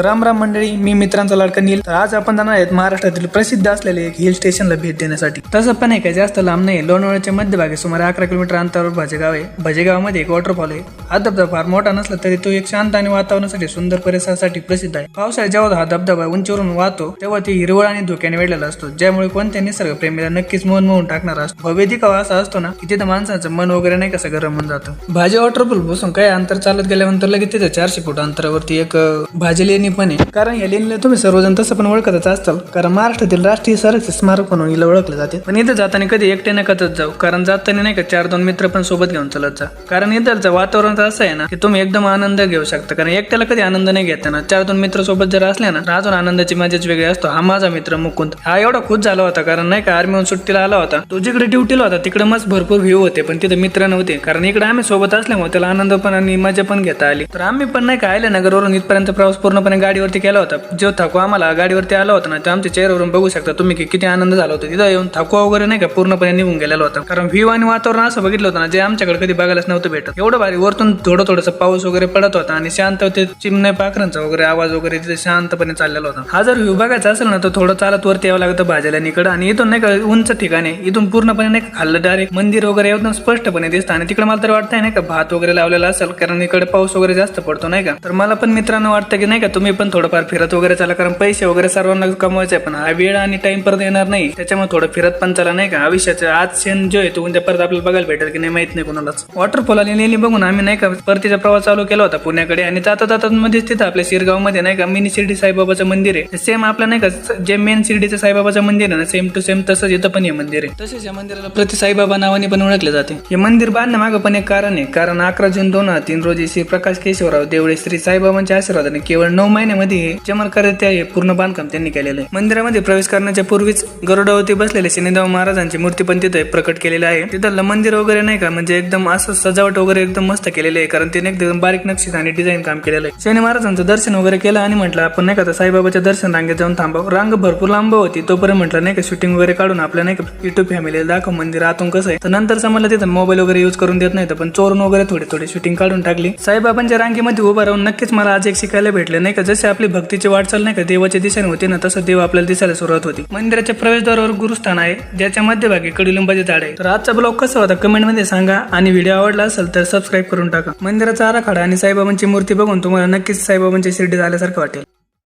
राम राम मंडळी, मी मित्रांचा लाडका नील. तर आज आपण जाणार आहेत महाराष्ट्रातील प्रसिद्ध असलेले एक हिल स्टेशनला भेट देण्यासाठी. तसं पण आहे काय जास्त लांब नाही, लोणावळ्याच्या मध्यभागी सुमारे 11 किलोमीटर अंतरावर भजेगाव आहे. भजेगावामध्ये एक वॉटरफॉल आहे. हा धबधबा फार मोठा नसला तरी तो एक शांत आणि वातावरणासाठी सुंदर परिसरासाठी प्रसिद्ध आहे. पावसाळ्यात जेव्हा हा धबधबा उंचीवरून वाहतो तेव्हा ती हिरवळ आणि धुक्याने वेढलेला असतो, ज्यामुळे कोणत्या निसर्गप्रेमीला नक्कीच मन मोहून टाकणारा असतो. भव्य दिखावा असा असतो ना की तिथं माणसाचं मन वगैरे नाही कसं गरम होऊन जातं. भाजे वॉटरफॉल बसून काही अंतर चालत गेल्यानंतर लगेच तिथे 400 फूट अंतरावरती एक भाजे लेणी पण आहे. कारण या लेणीला तुम्ही सर्वजण तसं पण ओळखतच असताल, कारण महाराष्ट्रातील राष्ट्रीय संरक्षित स्मारक म्हणून हिला ओळखले जाते. पण इथं जाताना कधी एकटे नकतच जाऊ, कारण जाताना नाही का 4-2 मित्र पण सोबत घेऊन चालत जा. कारण इथलचं वातावरण असं आहे ना की तुम्ही एकदम आनंद घेऊ शकता. कारण एकट्याला कधी आनंद नाही घेताना 4-2 मित्र सोबत जर असले ना तर अजून आनंदाची मजाच वेगळी असतो. हा माझा मित्र मुकुंद हा एवढा खुश झाला होता, कारण नाही का आर्मीहून सुट्टीला आला होता. तो जिकडे ड्युटीला होता तिकडे मस्त भरपूर व्ह्यू होते, पण तिथे मित्र नव्हते. कारण इकडे आम्ही सोबत असल्यामुळे त्याला आनंद पण आणि मजा पण घेता आली. तर आम्ही पण नाही का नगरवरून इथपर्यंत प्रवास पूर्णपणे गाडीवरती केला होता. जो थकवा आम्हाला गाडीवरती आला होता ना तो आमच्या चेहऱ्यावरून बघू शकता तुम्ही की किती आनंद झाला होता. तिथं येऊन थकवा वगैरे नाही का पूर्णपणे निघून गेलेला होता. कारण व्ह्यू आणि वातावरण असं बघितलं होतं ना जे आमच्याकडे कधी बघायलाच नव्हतं भेटत. एवढं भारी वरतून थोडंसं पाऊस वगैरे पडत होता आणि शांत होते चिमण्या पाखरांचा वगैरे आवाज वगैरे तिथे शांतपणे चाललेला होता. हा जर व्ह्यू बघायचा असेल ना तर थोडं चालत वरती यावं लागतं भाजल्यानीकडे, आणि इथून नाही का उंच ठिकाणी इथून पूर्णपणे नाही का खाल्लं डायरेक्ट मंदिर वगैरे एकदम स्पष्टपणे दिसतं. आणि तिकडे मला तर वाटतंय नाही का भात वगैरे लावलेला असेल, कारण इकडे पाऊस वगैरे जास्त पडतो नाही का. तर मला पण मित्रांनो वाटतं की नाही का तुम्ही पण थोडंफार फिरत वगैरे चला, कारण पैसे वगैरे सर्वांना कमवायचे आहे, पण हा वेळ आणि टाइम परत येणार नाही, त्याच्यामुळे थोडं फिरत पण चला नाही का. आयुष्याचं आज क्षण जो आहे तो उद्या परत आपल्याला बघायला भेटेल की नाही माहित नाही कोणालाच. वॉटरफॉल आणि लेणी बघून आम्ही नाही का परतीचा प्रवास चालू केला होता पुण्याकडे, आणि जाता मध्येच तिथं आपल्या शिरगाव मध्ये नाही का मिनी शिर्डी साईबाबाचं मंदिर आहे. सेम आपलं नाही का जे मेन शिर्डीचं साईबाबाचं मंदिर आहे ना सेम टू सेम तसंच इथं पण हे मंदिर आहे. तसेच या मंदिराला प्रति साईबाबा नावाने पण ओळखले जाते. हे मंदिर बांधण्यामागं पण एक कारण आहे, कारण 11 जून 2003 रोजी श्री प्रकाश केशवराव देवळे श्री साईबाबांच्या आशीर्वादाने केवळ 9 महिन्यामध्ये चमत्कारित्या हे पूर्ण बांधकाम त्यांनी केलेलं आहे. मंदिरामध्ये प्रवेश करण्याच्या पूर्वीच गरुडावरती बसलेले शनिदेव महाराजांची मूर्ती पण तिथे प्रकट केलेली आहे. तिथलं मंदिर वगैरे नाही का म्हणजे एकदम असं सजावट वगैरे एकदम मस्त केलेली आहे, कारण तिने एकदम बारीक नक्षीत आणि डिझाईन काम केलेलं आहे. शनी महाराजांचं दर्शन वगैरे केलं आणि म्हटलं आपण नाही का साईबाबाच्या दर्शन रांगेत जाऊन थांबाव. रांग भरपूर लांब होती, तोपर्यंत म्हटलं नाही का शूटिंग वगैरे काढून आपल्या नाही का युट्यूब फॅमिलीला दाखव मंदिर आतून कसं आहे. तर नंतर समजलं तिथं मोबाईल वगैरे यूज करून देत नाही, पण चोरून वगैरे थोडी शूटिंग काढून टाकली. साईबाबांच्या रांगेमध्ये उभं राहून नक्कीच मला आज एक शिकायला भेटले नाही का, जसे आपली भक्तीची वाटचाल नाही का देवाच्या दिशेने होती ना तसं देव आपल्याला दिसायला सुरुवात होती. मंदिराच्या प्रवेशद्वारावर गुरुस्थान आहे, ज्याच्या मध्यभागी कडुलिंबाचे झाड आहे. तर आजचा ब्लॉग कसा होता कमेंट मध्ये सांगा, आणि व्हिडिओ आवडला असेल तर सबस्क्राईब करून टाका. मंदिराचा आराखडा आणि साईबाबांची मूर्ती बघून तुम्हाला नक्कीच साईबाबांच्या शिर्डीत आल्यासारखं वाटेल.